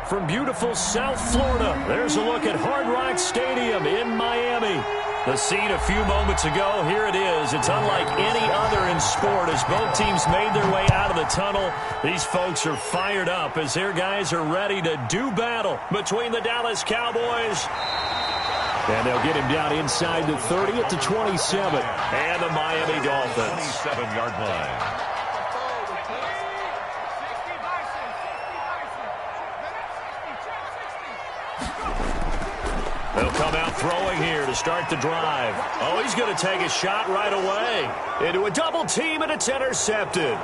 from beautiful South Florida. There's a look at Hard Rock Stadium in Miami. The scene a few moments ago, here it is. It's unlike any other in sport as both teams made their way out of the tunnel. These folks are fired up as their guys are ready to do battle between the Dallas Cowboys. And they'll get him down inside the 30 at the 27. And the Miami Dolphins. 27-yard line. They'll come out throwing here to start the drive. Oh, he's going to take a shot right away. Into a double team, and it's intercepted.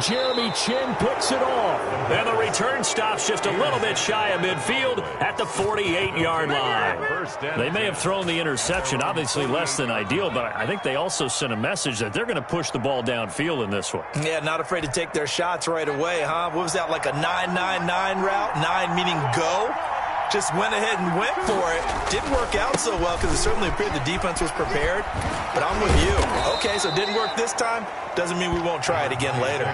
Jeremy Chin picks it off. And the return stops just a little bit shy of midfield at the 48-yard line. They may have thrown the interception, obviously less than ideal, but I think they also sent a message that they're going to push the ball downfield in this one. Yeah, not afraid to take their shots right away, huh? What was that, like a 9-9-9 route? 9 meaning go? Just went ahead and went for it. Didn't work out so well because it certainly appeared the defense was prepared. But I'm with you. Okay, so it didn't work this time. Doesn't mean we won't try it again later.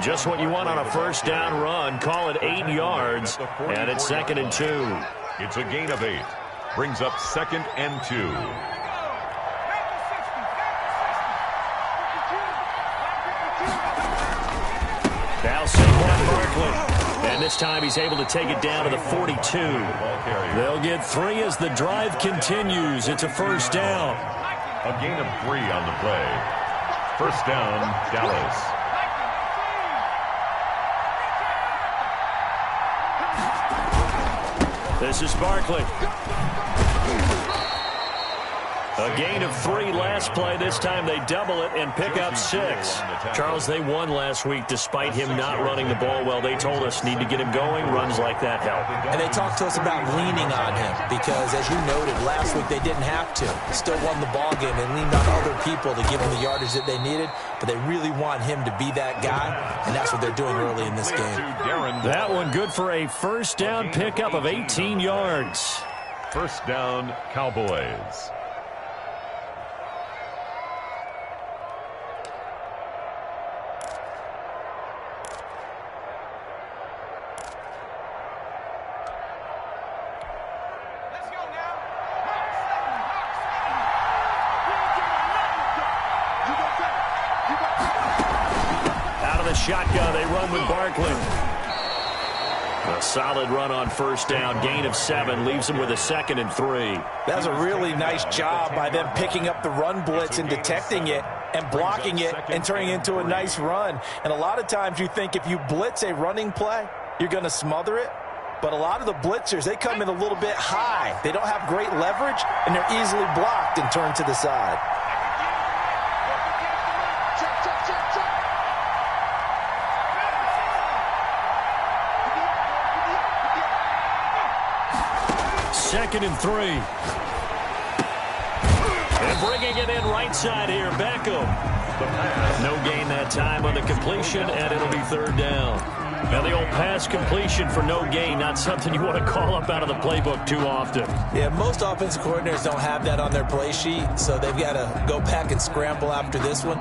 Just what you want on a first down run. Call it 8 yards. And it's 2nd and 2. It's a gain of 8. Brings up 2nd and 2. Now Saquon Barkley. And this time he's able to take it down to the 42. They'll get 3 as the drive continues. It's a first down. A gain of 3 on the play. First down, Dallas. This is Barkley. A gain of 3 last play. This time they double it and pick up 6. Charles, they won last week despite him not running the ball well. They told us need to get him going. Runs like that help. And they talked to us about leaning on him because, as you noted, last week they didn't have to. Still won the ball game. They leaned on other people to give them the yardage that they needed, but they really want him to be that guy, and that's what they're doing early in this game. That one good for a first down pickup of 18 yards. First down, Cowboys. Shotgun, they run with Barkley. A solid run on first down. Gain of 7 leaves him with a 2nd and 3. That was a really nice job by them picking up the run blitz and detecting it and blocking it and turning it into a nice run. And a lot of times you think if you blitz a running play, you're going to smother it. But a lot of the blitzers, they come in a little bit high. They don't have great leverage, and they're easily blocked and turned to the side. Second and 3. And bringing it in right side here, Beckham. No gain that time on the completion, and it'll be 3rd down. Now the old pass completion for no gain, not something you want to call up out of the playbook too often. Yeah, most offensive coordinators don't have that on their play sheet, so they've got to go back and scramble after this one.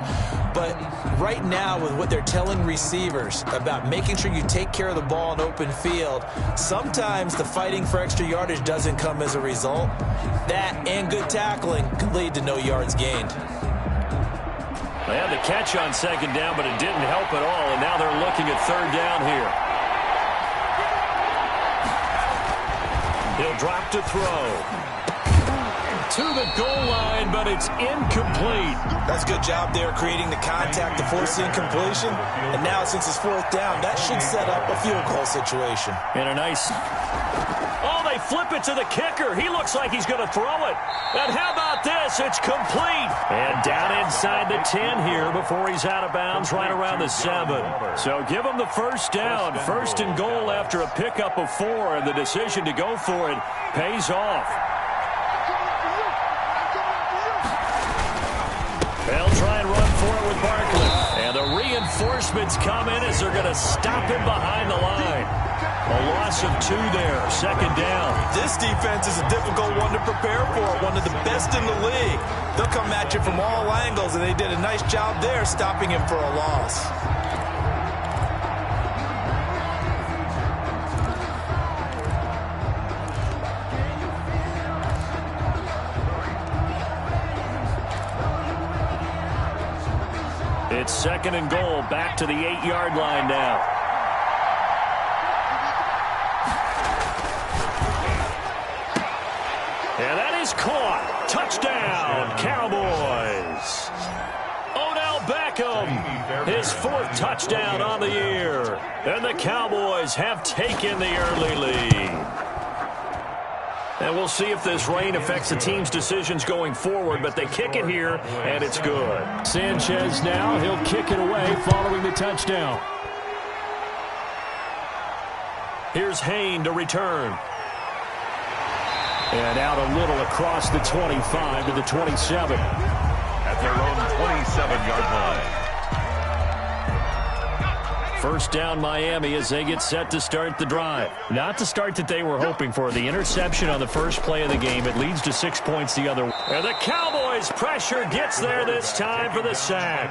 But right now, with what they're telling receivers about making sure you take care of the ball in open field, sometimes the fighting for extra yardage doesn't come as a result. That and good tackling could lead to no yards gained. They had the catch on 2nd down, but it didn't help at all, and now they're looking at 3rd down here. He'll drop to throw. To the goal line, but it's incomplete. That's a good job there creating the contact to force the incompletion. And now, since it's 4th down, that should set up a field goal situation. And a nice... Oh, they flip it to the kicker. He looks like he's going to throw it. And how about this? It's complete. And down inside the 10 here before he's out of bounds right around the 7. So give him the first down. 1st and goal after a pickup of 4. And the decision to go for it pays off. They'll try and run for it with Barkley. And the reinforcements come in as they're going to stop him behind the line. A loss of 2 there, 2nd down. This defense is a difficult one to prepare for, one of the best in the league. They'll come at you from all angles, and they did a nice job there stopping him for a loss. It's second and goal, back to the 8-yard line now. And that is caught. Touchdown, Cowboys. Odell Beckham, his 4th touchdown on the year. And the Cowboys have taken the early lead. And we'll see if this rain affects the team's decisions going forward, but they kick it here, and it's good. Sanchez now, he'll kick it away following the touchdown. Here's Hayne to return. And out a little across the 25 to the 27. At their own 27-yard line. First down Miami as they get set to start the drive. Not the start that they were hoping for. The interception on the first play of the game. It leads to 6 points the other way. And the Cowboys pressure gets there this time for the sack.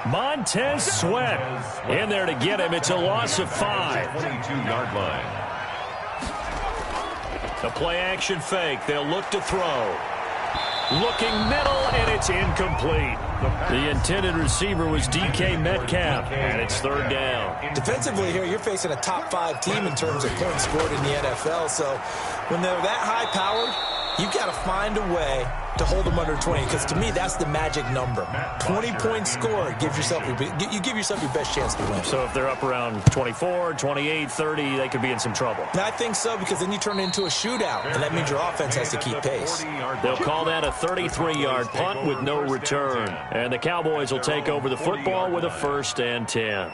Montez Sweat in there to get him. It's a loss of 5. 22-yard line. The play-action fake. They'll look to throw. Looking middle, and it's incomplete. The intended receiver was DK Metcalf, and it's third down. Defensively here, you're facing a top 5 team in terms of points scored in the NFL. So when they're that high-powered, you've got to find a way to hold them under 20, because to me, that's the magic number. 20 points scored, you give yourself your best chance to win. So if they're up around 24, 28, 30, they could be in some trouble. And I think so, because then you turn it into a shootout, and that means your offense has to keep pace. They'll call that a 33-yard punt with no return. And the Cowboys will take over the football with a 1st and 10.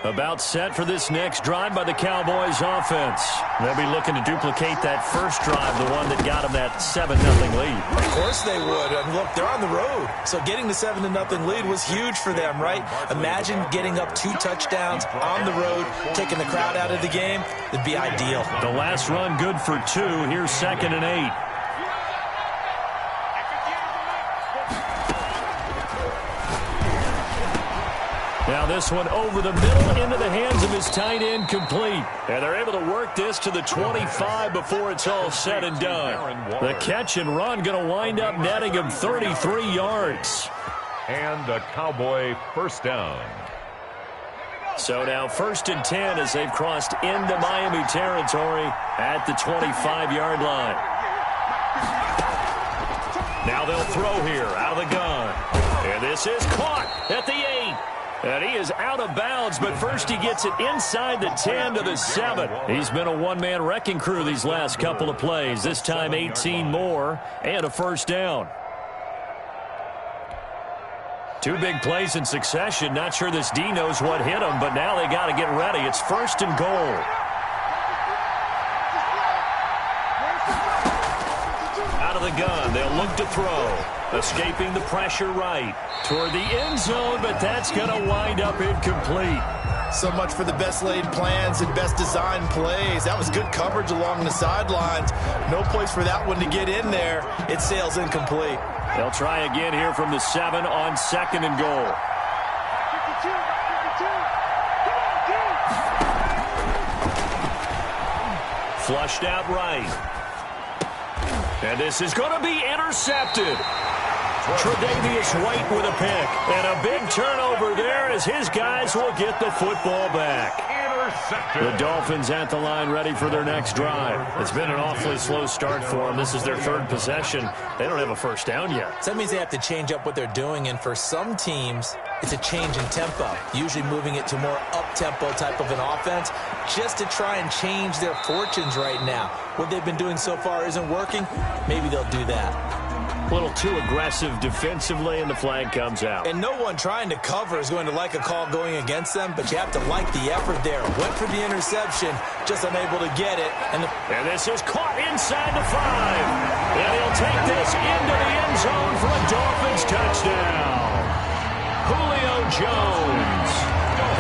About set for this next drive by the Cowboys offense. They'll be looking to duplicate that first drive, the one that got them that 7-0 lead. Of course they would. And look, they're on the road. So getting the 7-0 lead was huge for them, right? Imagine getting up 2 touchdowns on the road, taking the crowd out of the game. It'd be ideal. The last run good for 2. Here's 2nd and 8. Now this one over the middle into the hands of his tight end, complete. And they're able to work this to the 25 before it's all said and done. The catch and run going to wind up netting him 33 yards. And a Cowboy first down. So now 1st and 10 as they've crossed into Miami territory at the 25-yard line. Now they'll throw here out of the gun. And this is caught at the 8. And he is out of bounds, but first he gets it inside the 10 to the 7. He's been a one-man wrecking crew these last couple of plays. This time 18 more and a first down. 2 big plays in succession. Not sure this D knows what hit him, but now they got to get ready. It's 1st and goal. Out of the gun, they'll look to throw. Escaping the pressure right toward the end zone, but that's going to wind up incomplete. So much for the best laid plans and best designed plays. That was good coverage along the sidelines. No place for that one to get in there. It sails incomplete. They'll try again here from the 7 on 2nd and goal. Flushed out right. And this is going to be intercepted. Tre'Davious White with a pick. And a big turnover there as his guys will get the football back. The Dolphins at the line ready for their next drive. It's been an awfully slow start for them. This is their 3rd possession. They don't have a first down yet. So that means they have to change up what they're doing, and for some teams, it's a change in tempo, usually moving it to more up-tempo type of an offense just to try and change their fortunes right now. What they've been doing so far isn't working. Maybe they'll do that. A little too aggressive defensively, and the flag comes out. And no one trying to cover is going to like a call going against them, but you have to like the effort there. Went for the interception, just unable to get it. And this is caught inside the 5. And he'll take this into the end zone for a Dolphins touchdown. Julio Jones,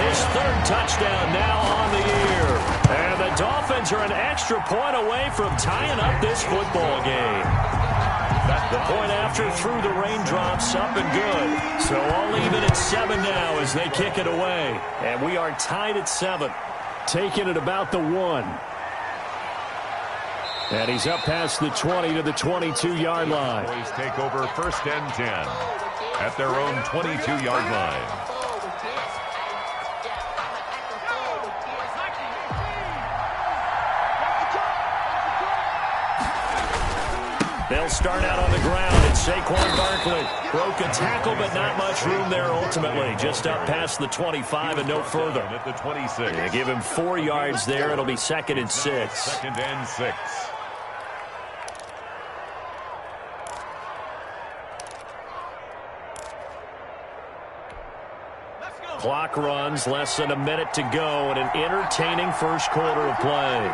his 3rd touchdown now on the year. And the Dolphins are an extra point away from tying up this football game. The point after through the raindrops, up and good. So all even at 7 now as they kick it away. And we are tied at 7. Taking it about the 1. And he's up past the 20 to the 22-yard line. Cowboys take over 1st and 10 at their own 22-yard line. They'll start out on the ground, and Saquon Barkley broke a tackle, but not much room there ultimately. Just up past the 25 and no further. At the 26. They give him 4 yards there. It'll be 2nd and 6. 2nd and 6. Clock runs, less than a minute to go, and an entertaining first quarter of play.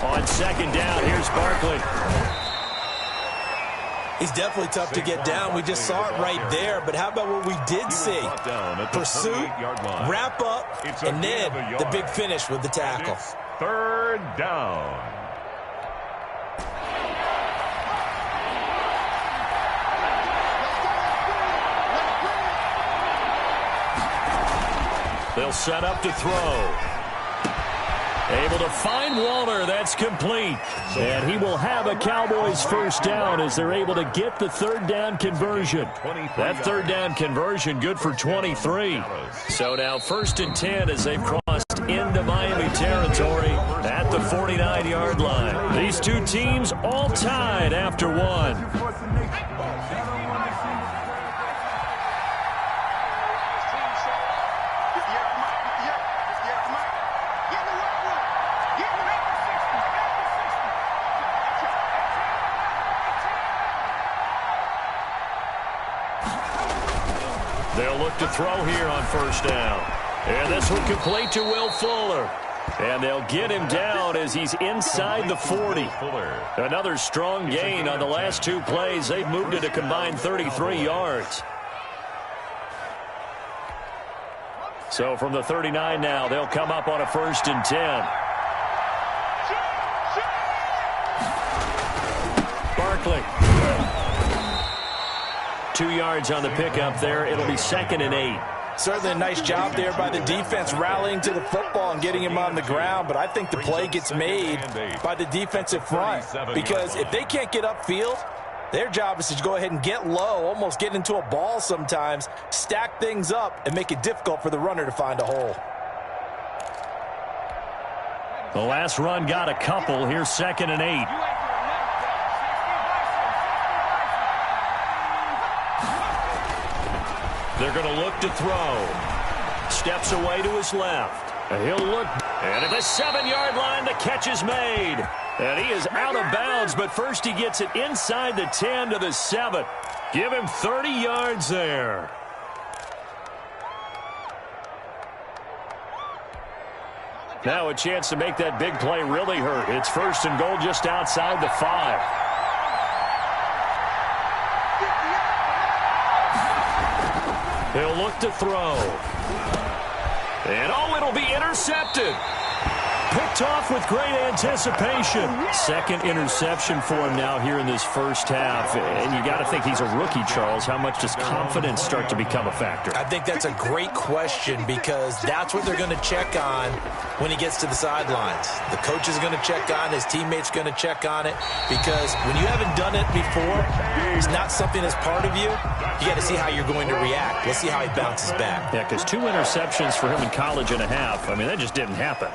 On 2nd down, here's Barkley. He's definitely tough to get down. We just saw it right there. But how about what we did see? Pursuit, wrap up, and then the big finish with the tackle. 3rd down. They'll set up to throw. Able to find Waller. That's complete. And he will have a Cowboys first down as they're able to get the 3rd down conversion. That 3rd down conversion good for 23. So now 1st and 10 as they've crossed into Miami territory at the 49-yard line. These two teams all tied after one. They'll look to throw here on 1st down. And this one complete to Will Fuller. And they'll get him down as he's inside the 40. Another strong gain on the last 2 plays. They've moved it a combined 33 yards. So from the 39 now, they'll come up on a 1st and 10. Barkley. 2 yards on the pickup there. It'll be 2nd and 8. Certainly a nice job there by the defense rallying to the football and getting him on the ground. But I think the play gets made by the defensive front. Because if they can't get upfield, their job is to go ahead and get low, almost get into a ball sometimes, stack things up, and make it difficult for the runner to find a hole. The last run got a couple. Here's 2nd and 8. They're going to look to throw. Steps away to his left. He'll look. And at the 7-yard line, the catch is made. And he is out of bounds, but first he gets it inside the 10 to the 7. Give him 30 yards there. Now a chance to make that big play really hurt. It's 1st and goal just outside the 5. He'll look to throw. And, oh, it'll be intercepted. Picked off with great anticipation. 2nd interception for him now here in this first half. And you got to think he's a rookie, Charles. How much does confidence start to become a factor? I think that's a great question because that's what they're going to check on when he gets to the sidelines. The coach is going to check on, his teammates going to check on it because when you haven't done it before, it's not something that's part of you. You got to see how you're going to react. Let's see how he bounces back. Yeah, because 2 interceptions for him in college and a half. I mean, that just didn't happen.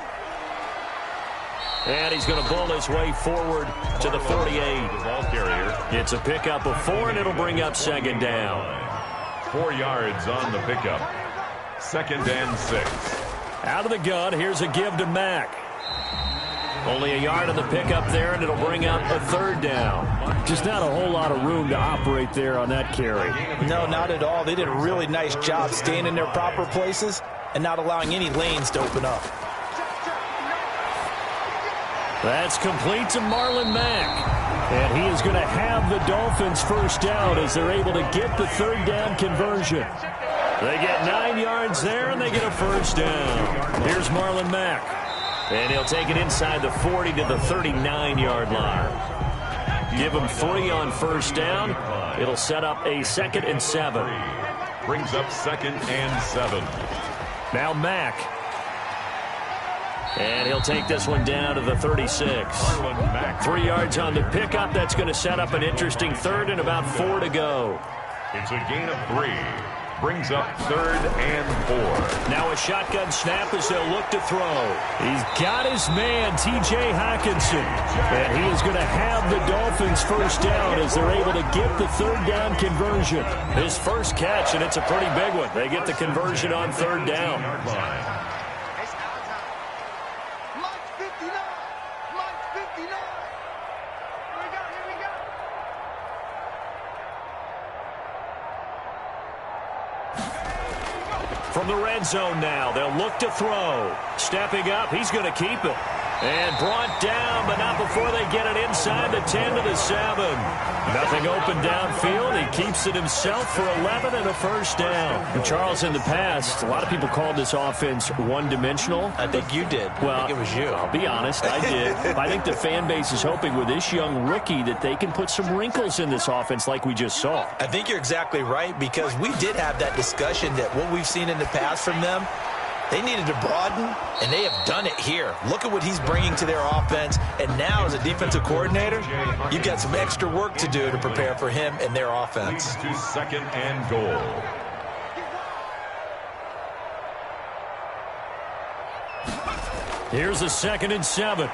And he's going to bull his way forward to the 48. It's a pickup of 4, and it'll bring up 2nd down. 4 yards on the pickup. 2nd and 6. Out of the gun, here's a give to Mack. Only a yard on the pickup there, and it'll bring up a 3rd down. Just not a whole lot of room to operate there on that carry. No, not at all. They did a really nice job staying in their proper places and not allowing any lanes to open up. That's complete to Marlon Mack. And he is going to have the Dolphins first down as they're able to get the 3rd down conversion. They get 9 yards there, and they get a first down. Here's Marlon Mack. And he'll take it inside the 40 to the 39-yard line. Give him 3 on first down. It'll set up a 2nd and 7. Brings up 2nd and 7. Now Mack. And he'll take this one down to the 36. 3 yards on the pickup. That's going to set up an interesting 3rd and about 4 to go. It's a gain of 3. Brings up 3rd and 4. Now a shotgun snap as they'll look to throw. He's got his man, T.J. Hockenson. And he is going to have the Dolphins first down as they're able to get the 3rd down conversion. His first catch, and it's a pretty big one. They get the conversion on 3rd down. From the red zone now, they'll look to throw. Stepping up, he's going to keep it. And brought down, but not before they get it inside the 10 to the 7. Nothing open downfield. He keeps it himself for 11 and a first down. And Charles, in the past, a lot of people called this offense one-dimensional. I think you did. Well, I think it was you. I'll be honest, I did. I think the fan base is hoping with this young rookie that they can put some wrinkles in this offense like we just saw. I think you're exactly right, because we did have that discussion that what we've seen in the past from them, they needed to broaden, and they have done it here. Look at what he's bringing to their offense, and now as a defensive coordinator, you've got some extra work to do to prepare for him and their offense. To 2nd and goal. Here's a 2nd and 7.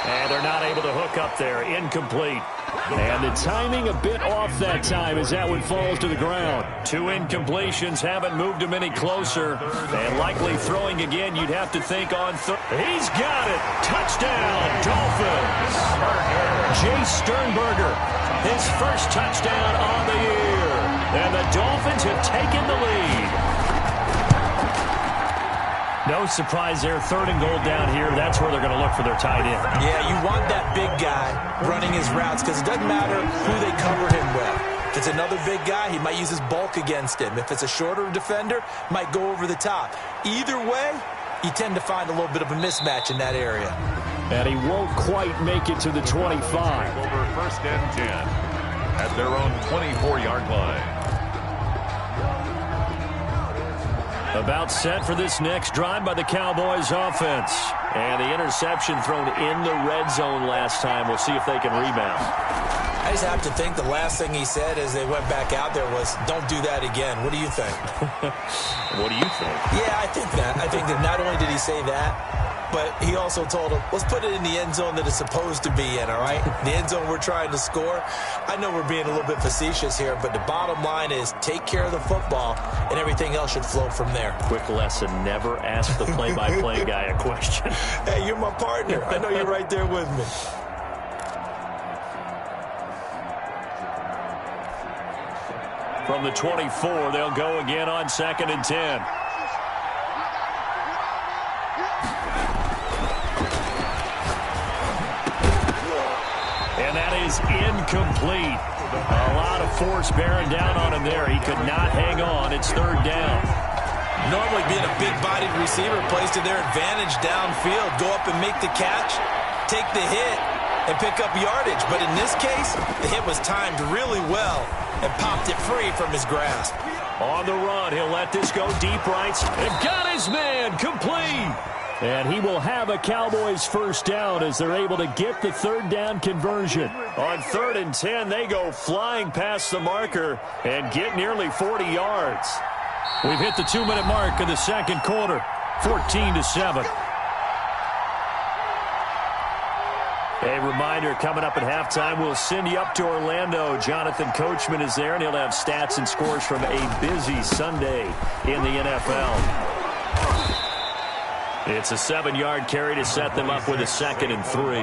And they're not able to hook up there. Incomplete. And the timing a bit off that time as that one falls to the ground. 2 incompletions haven't moved him any closer. And likely throwing again, you'd have to think on third. He's got it. Touchdown, Dolphins. Jay Sternberger, his first touchdown on the year. And the Dolphins have taken the lead. No surprise there. 3rd and goal down here. That's where they're going to look for their tight end. Yeah, you want that big guy running his routes because it doesn't matter who they cover him with. If it's another big guy, he might use his bulk against him. If it's a shorter defender, might go over the top. Either way, you tend to find a little bit of a mismatch in that area. And he won't quite make it to the 25. Over 1st and 10 at their own 24-yard line. About set for this next drive by the Cowboys offense. And the interception thrown in the red zone last time. We'll see if they can rebound. I just have to think the last thing he said as they went back out there was, don't do that again. What do you think? What do you think? Yeah, I think that. I think that not only did he say that, but he also told him, let's put it in the end zone that it's supposed to be in, all right? The end zone we're trying to score. I know we're being a little bit facetious here, but the bottom line is take care of the football, and everything else should flow from there. Quick lesson, never ask the play-by-play guy a question. Hey, you're my partner. I know you're right there with me. From the 24, they'll go again on 2nd and 10. And that is incomplete. A lot of force bearing down on him there. He could not hang on. It's 3rd down. Normally being a big-bodied receiver plays to their advantage downfield. Go up and make the catch, take the hit, and pick up yardage. But in this case, the hit was timed really well and popped it free from his grasp. On the run, he'll let this go deep right. And got his man complete. And he will have a Cowboys first down as they're able to get the 3rd down conversion. On 3rd and 10, they go flying past the marker and get nearly 40 yards. We've hit the 2-minute mark of the 2nd quarter, 14-7. A reminder, coming up at halftime, we'll send you up to Orlando. Jonathan Coachman is there, and he'll have stats and scores from a busy Sunday in the NFL. It's a 7-yard carry to set them up with a 2nd and 3.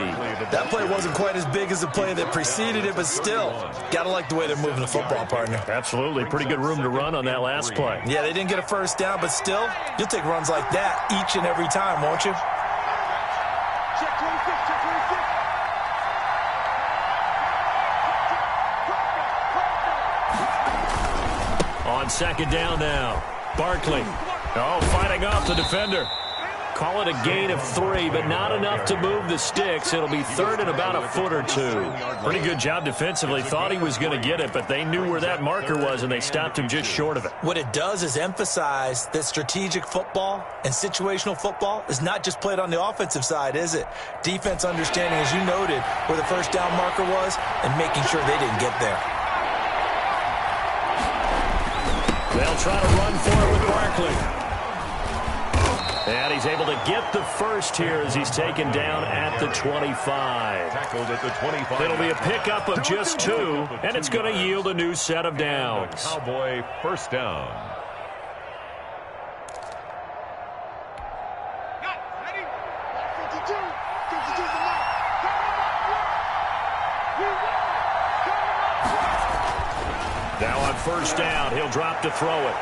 That play wasn't quite as big as the play that preceded it, but still, got to like the way they're moving the football, partner. Absolutely. Pretty good room to run on that last play. Yeah, they didn't get a first down, but still, you'll take runs like that each and every time, won't you? On 2nd down now, Barkley. Oh, fighting off the defender. Call it a gain of 3, but not enough to move the sticks. It'll be third and about a foot or 2. Pretty good job defensively. Thought he was going to get it, but they knew where that marker was, and they stopped him just short of it. What it does is emphasize that strategic football and situational football is not just played on the offensive side, is it? Defense understanding, as you noted, where the first down marker was and making sure they didn't get there. They'll try to run for it with Barkley. And he's able to get the first here as he's taken down at the 25. Tackled at the 25. It'll be a pickup of just 2, and it's going to yield a new set of downs. Cowboy first down. Now on first down, he'll drop to throw it.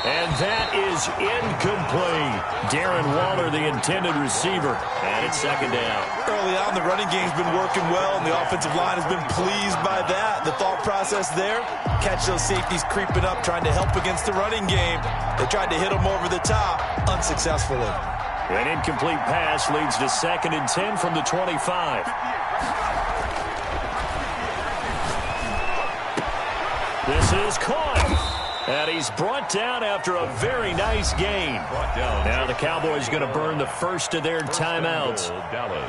And that is incomplete. Darren Waller, the intended receiver, and it's second down. Early on, the running game's been working well, and the offensive line has been pleased by that. The thought process there, catch those safeties creeping up, trying to help against the running game. They tried to hit them over the top, unsuccessfully. An incomplete pass leads to 2nd and 10 from the 25. This is caught. And he's brought down after a very nice gain. Now the Cowboys going to burn the first of their timeouts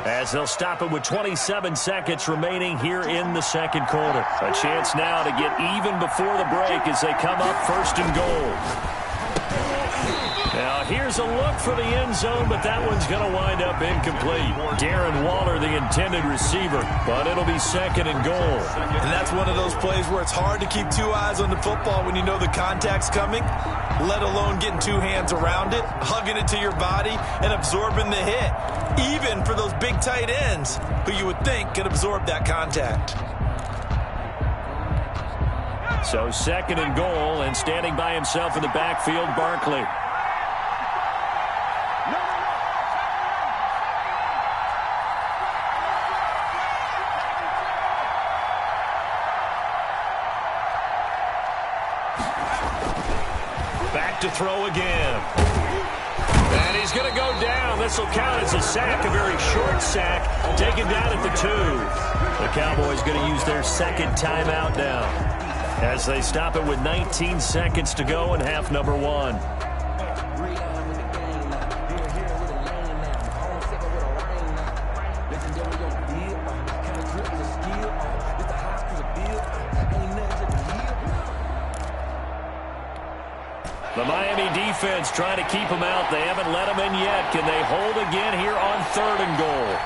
as they'll stop it with 27 seconds remaining here in the second quarter. A chance now to get even before the break as they come up first and goal. Now here's a look for the end zone, but that one's going to wind up incomplete. Darren Waller, the intended receiver, but it'll be 2nd and goal. And that's one of those plays where it's hard to keep 2 eyes on the football when you know the contact's coming, let alone getting 2 hands around it, hugging it to your body, and absorbing the hit, even for those big tight ends who you would think could absorb that contact. So 2nd and goal, and standing by himself in the backfield, Barkley. Back to throw again. And he's going to go down. This will count as a sack, a very short sack, taken down at the 2. The Cowboys going to use their second timeout now as they stop it with 19 seconds to go in half number 1. The Miami defense trying to keep them out. They haven't let them in yet. Can they hold again here on 3rd and goal?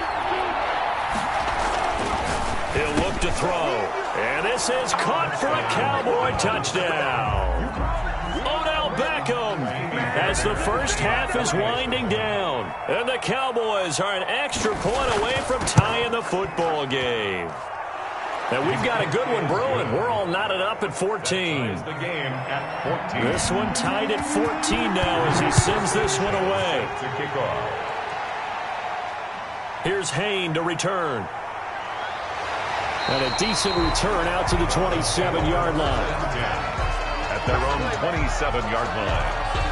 He'll look to throw. And this is caught for a Cowboy touchdown. Odell Beckham as the first half is winding down. And the Cowboys are an extra point away from tying the football game. And we've got a good one brewing. We're all knotted up at 14. The game at 14. This one tied at 14 now as he sends this one away. To kick off. Here's Hayne to return. And a decent return out to the 27-yard line. At their own 27-yard line.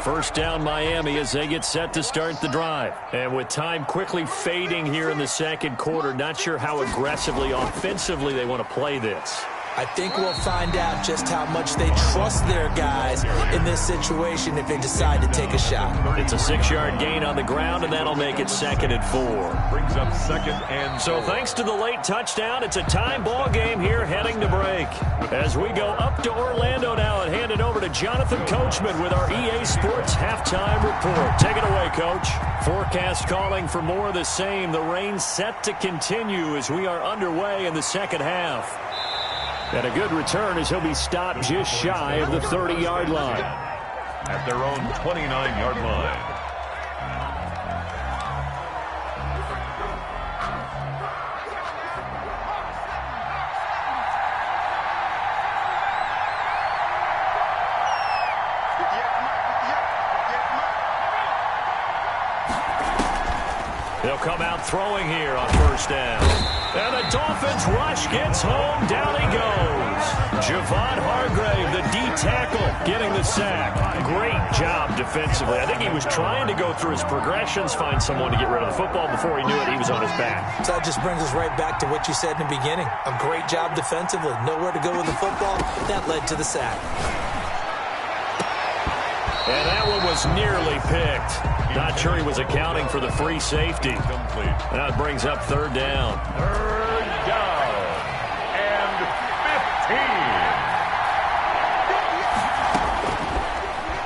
First down Miami as they get set to start the drive. And with time quickly fading here in the second quarter, not sure how aggressively, offensively they want to play this. I think we'll find out just how much they trust their guys in this situation if they decide to take a shot. It's a 6-yard gain on the ground, and that'll make it 2nd and 4. Brings up 2nd and 4. So thanks to the late touchdown, it's a time ball game here heading to break. As we go up to Orlando now and hand it over to Jonathan Coachman with our EA Sports halftime report. Take it away, Coach. Forecast calling for more of the same. The rain set to continue as we are underway in the second half. And a good return as he'll be stopped just shy of the 30-yard line. At their own 29-yard line. They'll come out throwing here on first down. And the Dolphins rush gets home. Down he goes. Javon Hargrave, the D tackle, getting the sack. Great job defensively. I think he was trying to go through his progressions, find someone to get rid of the football. Before he knew it, he was on his back. So that just brings us right back to what you said in the beginning. A great job defensively. Nowhere to go with the football. That led to the sack. And that one was nearly picked. Not sure he was accounting for the free safety. Complete. That brings up third down. Third down and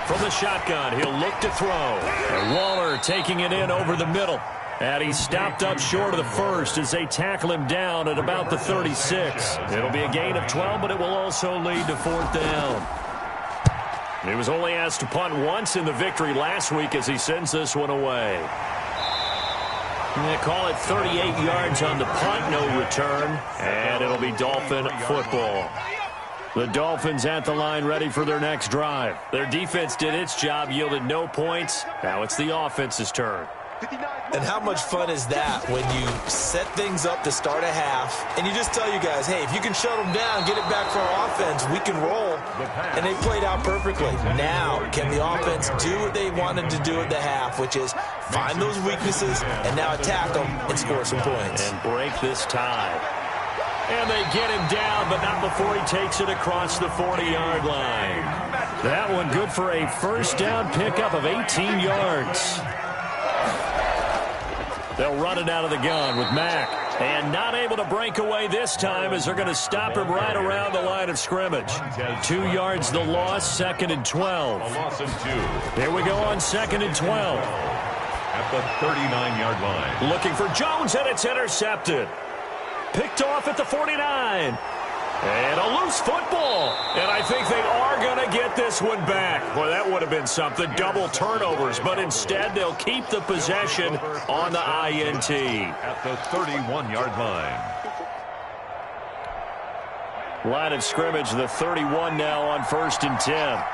15. From the shotgun, he'll look to throw. And Waller taking it in over the middle. And he stopped up short of the first as they tackle him down at about the 36. It'll be a gain of 12, but it will also lead to fourth down. He was only asked to punt once in the victory last week as he sends this one away. They call it 38 yards on the punt, no return, and it'll be Dolphin football. The Dolphins at the line ready for their next drive. Their defense did its job, yielded no points. Now it's the offense's turn. And how much fun is that when you set things up to start a half and you just tell you guys, hey, if you can shut them down, get it back for our offense, we can roll. And they played out perfectly. Now, can the offense do what they wanted to do at the half, which is find those weaknesses and now attack them and score some points. And break this tie. And they get him down, but not before he takes it across the 40-yard line. That one good for a first down pickup of 18 yards. They'll run it out of the gun with Mack. And not able to break away this time as they're going to stop him right around the line of scrimmage. 2 yards the loss, 2nd and 12. A loss of 2. Here we go on 2nd and 12. At the 39-yard line. Looking for Jones, and it's intercepted. Picked off at the 49. And a loose football. And I think they are going to get this one back. Boy, that would have been something. Double turnovers. But instead, they'll keep the possession on the INT. At the 31-yard line. Line of scrimmage, the 31 now on 1st and 10.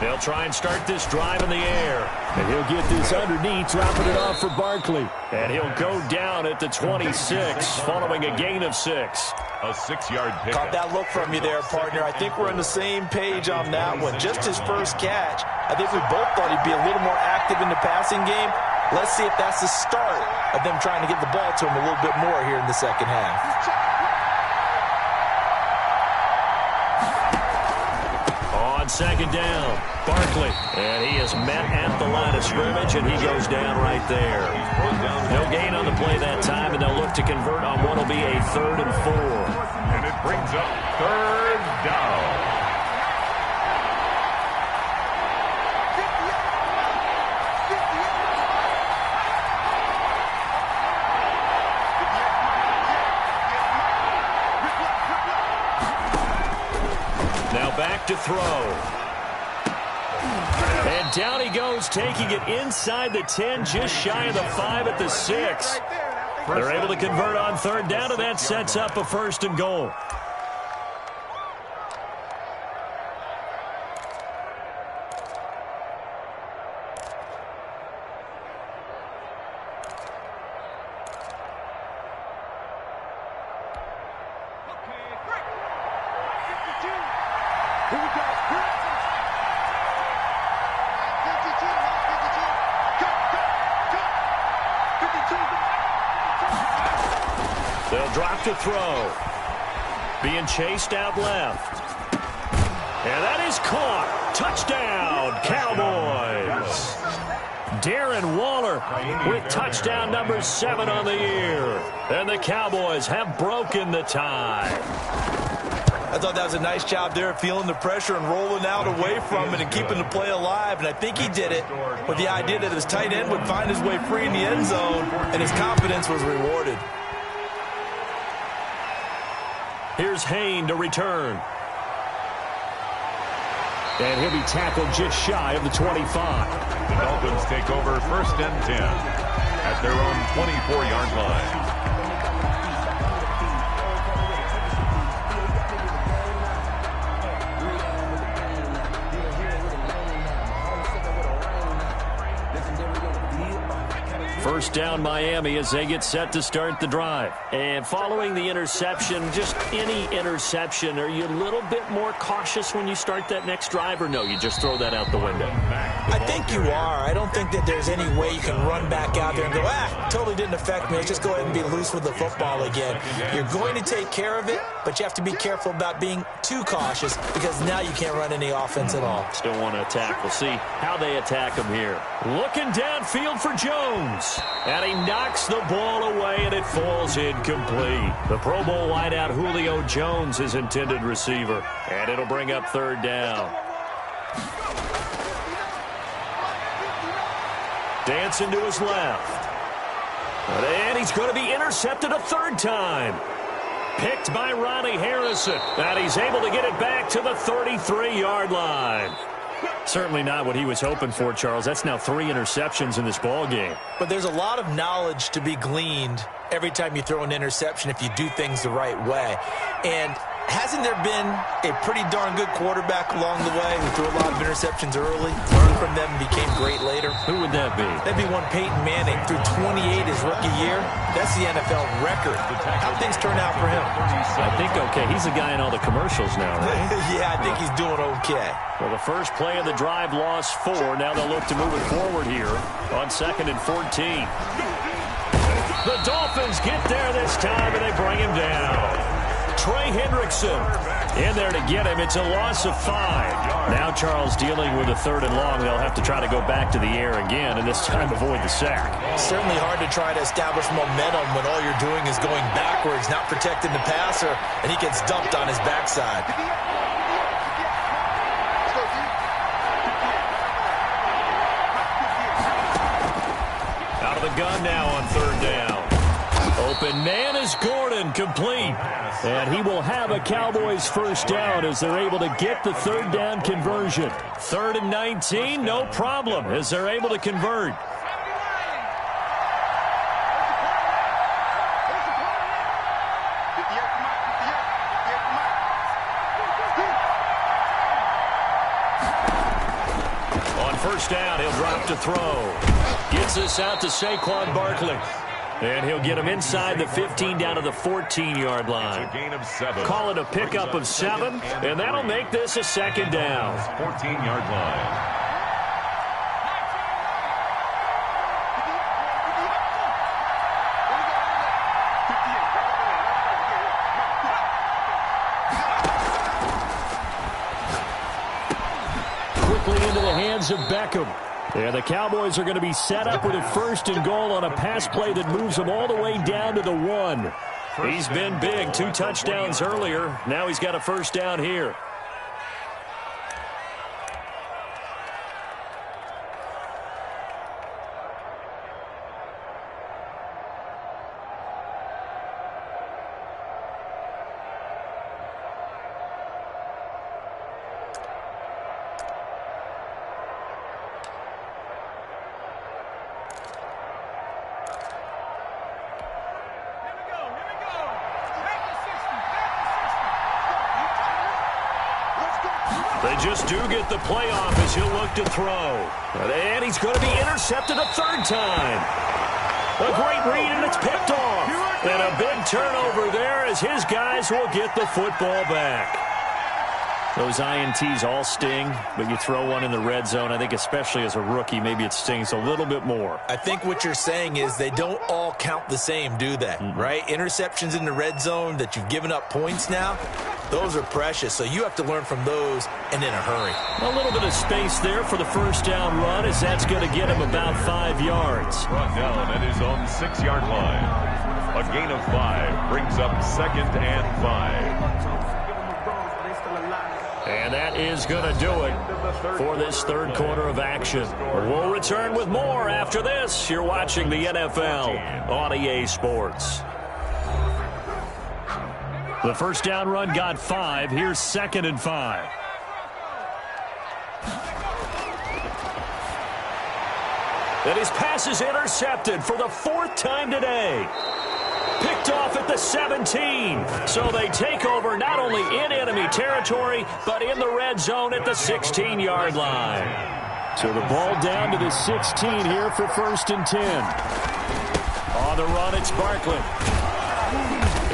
They'll try and start this drive in the air. And he'll get this underneath, dropping it off for Barkley. And he'll go down at the 26, following a gain of 6. A 6-yard pickup. Caught that look from you there, partner. I think we're on the same page on that one. Just his first catch. I think we both thought he'd be a little more active in the passing game. Let's see if that's the start of them trying to get the ball to him a little bit more here in the second half. On 2nd down, Barkley. And he is met at the line of scrimmage, and he goes down right there. No gain on the play that time, and they'll look to convert on what will be a 3rd and 4. And it brings up 3rd down. Now back to throw. And down he goes, taking it inside the 10, just shy of the 5 at the 6. They're able to convert on 3rd down, and that sets up a 1st and goal. They'll drop to throw. Being chased out left. And that is caught. Touchdown, Cowboys. Darren Waller with touchdown number 7 on the year. And the Cowboys have broken the tie. I thought that was a nice job there, feeling the pressure and rolling out away from it and keeping the play alive. And I think he did it with the idea that his tight end would find his way free in the end zone, and his confidence was rewarded. Here's Hayne to return. And he'll be tackled just shy of the 25. The Dolphins take over 1st and 10 at their own 24-yard line. First down Miami as they get set to start the drive. And following the interception, just any interception, are you a little bit more cautious when you start that next drive, or no, you just throw that out the window? I think you are. I don't think that there's any way you can run back out there and go, totally didn't affect me. Let's just go ahead and be loose with the football again. You're going to take care of it, but you have to be careful about being too cautious because now you can't run any offense at all. Still want to attack. We'll see how they attack him here. Looking downfield for Jones. And he knocks the ball away, and it falls incomplete. The Pro Bowl wideout Julio Jones is intended receiver. And it'll bring up third down. Dancing to his left. And he's going to be intercepted a third time. Picked by Ronnie Harrison. And he's able to get it back to the 33-yard line. Certainly not what he was hoping for, Charles. That's now 3 interceptions in this ball game. But there's a lot of knowledge to be gleaned every time you throw an interception if you do things the right way. And hasn't there been a pretty darn good quarterback along the way who threw a lot of interceptions early, learned from them, and became great later? Who would that be? That'd be one Peyton Manning. Threw 28 his rookie year. That's the NFL record. How things turn out for him? I think okay. He's the guy in all the commercials now, right? Yeah, I think he's doing okay. Well, the first play of the drive lost 4. Now they'll look to move it forward here on 2nd and 14. The Dolphins get there this time, and they bring him down. Trey Hendrickson in there to get him. It's a loss of 5. Now Charles dealing with a 3rd and long. They'll have to try to go back to the air again, and this time avoid the sack. Certainly hard to try to establish momentum when all you're doing is going backwards, not protecting the passer, and he gets dumped on his backside. Out of the gun now on 3rd down. Open man is Gordon, complete. And he will have a Cowboys first down as they're able to get the 3rd down conversion. 3rd and 19, no problem as they're able to convert. On first down, he'll drop to throw. Gets this out to Saquon Barkley. And he'll get him inside the 15 down to the 14-yard line. It's a gain of 7. Call it a pickup of 7, and that'll make this a 2nd down. 14-yard line. Quickly into the hands of Beckham. And the Cowboys are going to be set up with a 1st and goal on a pass play that moves them all the way down to the 1. He's been big. 2 touchdowns earlier. Now he's got a first down here. They just do get the playoff as he'll look to throw. And he's going to be intercepted a 3rd time. A great read, and it's picked off. And a big turnover there as his guys will get the football back. Those INTs all sting, but you throw one in the red zone, I think especially as a rookie, maybe it stings a little bit more. I think what you're saying is they don't all count the same, do they? Right? Interceptions in the red zone that you've given up points now, those are precious. So you have to learn from those and in a hurry. A little bit of space there for the first down run as that's going to get him about 5 yards. Brought down at his own 6-yard line. A gain of 5 brings up 2nd and 5. And that is going to do it for this 3rd quarter of action. We'll return with more after this. You're watching the NFL on EA Sports. The first down run got 5. Here's 2nd and 5. And his pass is intercepted for the 4th time today. Picked off at the 17. So they take over not only in enemy territory, but in the red zone at the 16-yard line. So the ball down to the 16 here for 1st and 10. On the run, it's Barkley.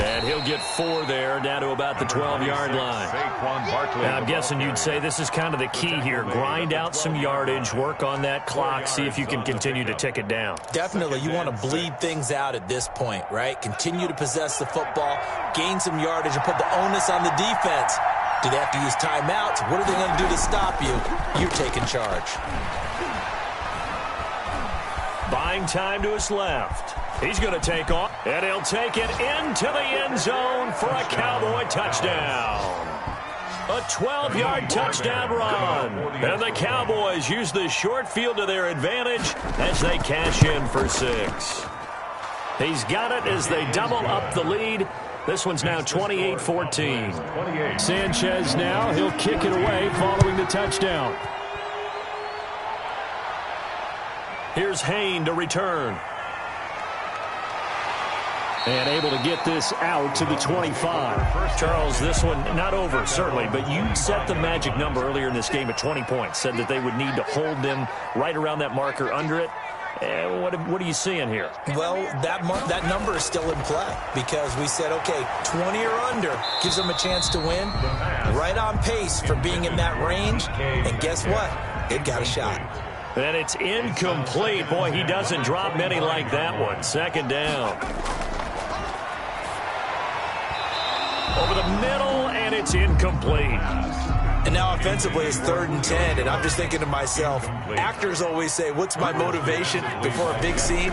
And he'll get 4 there, down to about the 12-yard line. Now, I'm guessing you'd say this is kind of the key here. Grind out some yardage, work on that clock, see if you can continue to tick it down. Definitely. You want to bleed things out at this point, right? Continue to possess the football, gain some yardage, and put the onus on the defense. Do they have to use timeouts? What are they going to do to stop you? You're taking charge. Buying time to his left. He's going to take off, and he'll take it into the end zone for a Cowboy touchdown. A 12-yard touchdown run. And the Cowboys use the short field to their advantage as they cash in for 6. He's got it as they double up the lead. This one's now 28-14. Sanchez now, he'll kick it away following the touchdown. Here's Hayne to return. And able to get this out to the 25. Charles, this one not over, certainly, but you set the magic number earlier in this game at 20 points. Said that they would need to hold them right around that marker under it. What are you seeing here? Well, that number is still in play because we said, okay, 20 or under gives them a chance to win. Right on pace for being in that range. And guess what? They've got a shot. And it's incomplete. Boy, he doesn't drop many like that one. 2nd down. Over the middle, and it's incomplete. And now offensively it's 3rd and 10, and I'm just thinking to myself, actors always say, what's my motivation before a big scene?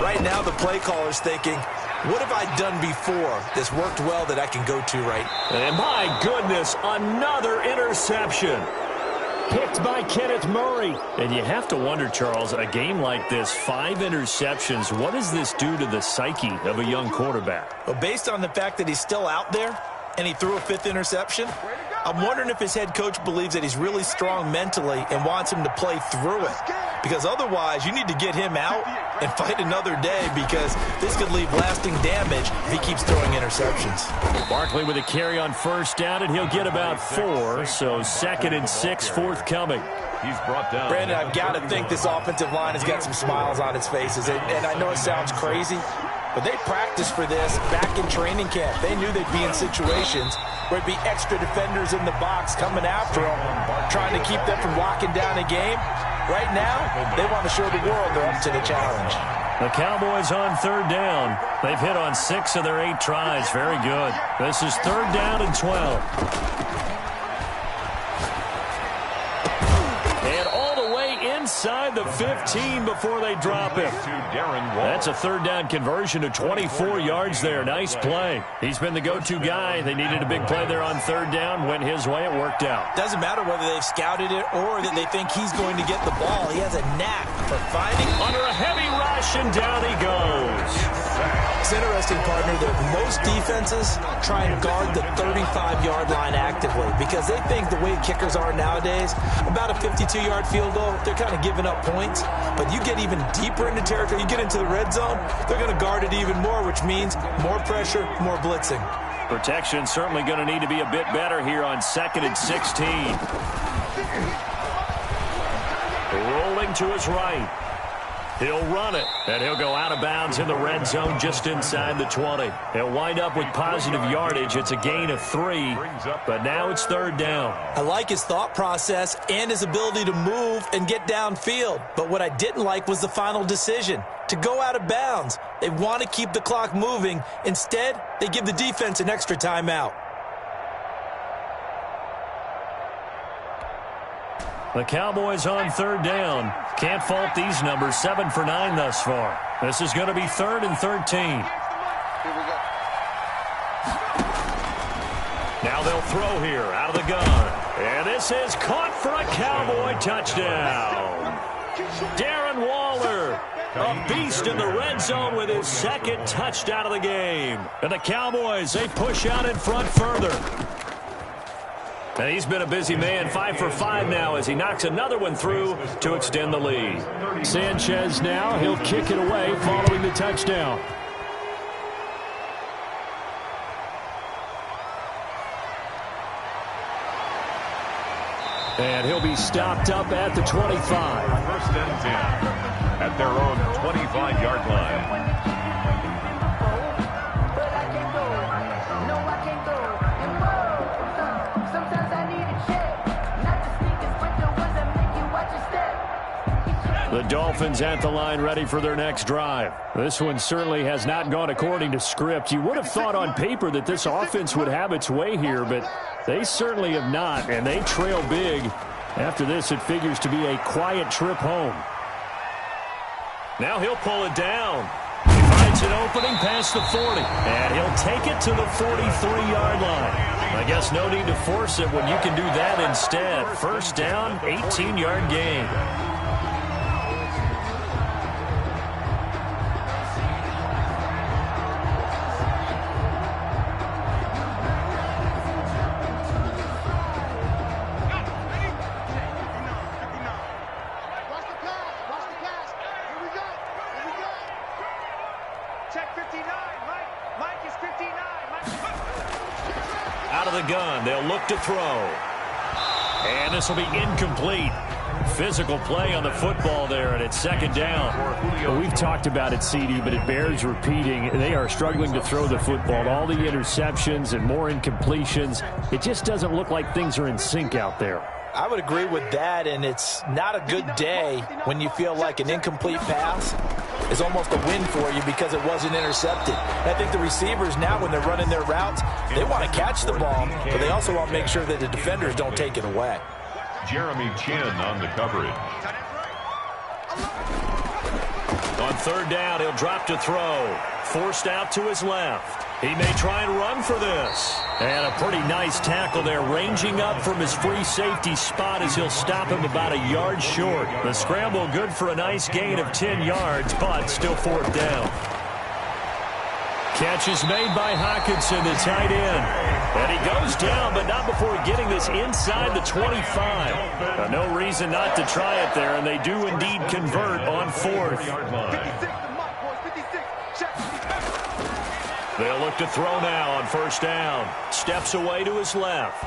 Right now the play caller's thinking, what have I done before that's worked well that I can go to right now? And my goodness, another interception. Picked by Kenneth Murray. And you have to wonder, Charles, a game like this, 5 interceptions, what does this do to the psyche of a young quarterback? Well, based on the fact that he's still out there and he threw a 5th interception, I'm wondering if his head coach believes that he's really strong mentally and wants him to play through it. Because otherwise, you need to get him out and fight another day because this could leave lasting damage if he keeps throwing interceptions. Barkley with a carry on 1st down, and he'll get about 4. So 2nd and 6 forthcoming. He's brought down. Brandon, I've got to think this offensive line has got some smiles on its faces. And I know it sounds crazy, but they practiced for this back in training camp. They knew they'd be in situations where it'd be extra defenders in the box coming after them, trying to keep them from locking down a game. Right now, they want to show the world they're up to the challenge. The Cowboys on 3rd down. They've hit on 6 of their 8 tries. Very good. This is 3rd down and 12. And all the way inside the 15 before they drop it. That's a 3rd down conversion to 24 yards there. Nice play. He's been the go-to guy. They needed a big play there on 3rd down. Went his way. It worked out. Doesn't matter whether they've scouted it or that they think he's going to get the ball. He has a knack for finding. Under a heavy rush, and down he goes. It's interesting, partner, that most defenses try and guard the 35-yard line actively because they think the way kickers are nowadays, about a 52-yard field goal, they're kind of giving up points. But you get even deeper into territory, you get into the red zone, they're going to guard it even more, which means more pressure, more blitzing. Protection certainly going to need to be a bit better here on 2nd and 16. Rolling to his right. He'll run it, and he'll go out of bounds in the red zone just inside the 20. He'll wind up with positive yardage. It's a gain of 3, but now it's 3rd down. I like his thought process and his ability to move and get downfield. But what I didn't like was the final decision, to go out of bounds. They want to keep the clock moving. Instead, they give the defense an extra timeout. The Cowboys on 3rd down. Can't fault these numbers. 7 for 9 thus far. This is going to be 3rd and 13. Now they'll throw here out of the gun. And this is caught for a Cowboy touchdown. Darren Waller, a beast in the red zone with his 2nd touchdown of the game. And the Cowboys, they push out in front further. And he's been a busy man, 5 for 5 now as he knocks another one through to extend the lead. Sanchez now, he'll kick it away following the touchdown. And he'll be stopped up at the 25. 1st and 10 at their own 25-yard line. The Dolphins at the line ready for their next drive. This one certainly has not gone according to script. You would have thought on paper that this offense would have its way here, but they certainly have not, and they trail big. After this, it figures to be a quiet trip home. Now he'll pull it down. He finds an opening past the 40, and he'll take it to the 43-yard line. I guess no need to force it when you can do that instead. First down, 18-yard gain. Out of the gun, they'll look to throw. And this will be incomplete. Physical play on the football there, and it's second down. Well, we've talked about it, CD, but it bears repeating. They are struggling to throw the football. All the interceptions and more incompletions. It just doesn't look like things are in sync out there. I would agree with that, and it's not a good day when you feel like an incomplete pass is almost a win for you because it wasn't intercepted. I think the receivers now, when they're running their routes, they want to catch the ball, but they also want to make sure that the defenders don't take it away. Jeremy Chin on the coverage. On third down, he'll drop to throw. Forced out to his left. He may try and run for this. And a pretty nice tackle there, ranging up from his free safety spot as he'll stop him about a yard short. The scramble good for a nice gain of 10 yards, but still fourth down. Catch is made by Hockenson, the tight end. And he goes down, but not before getting this inside the 25. No reason not to try it there, and they do indeed convert on fourth. They'll look to throw now on first down. Steps away to his left.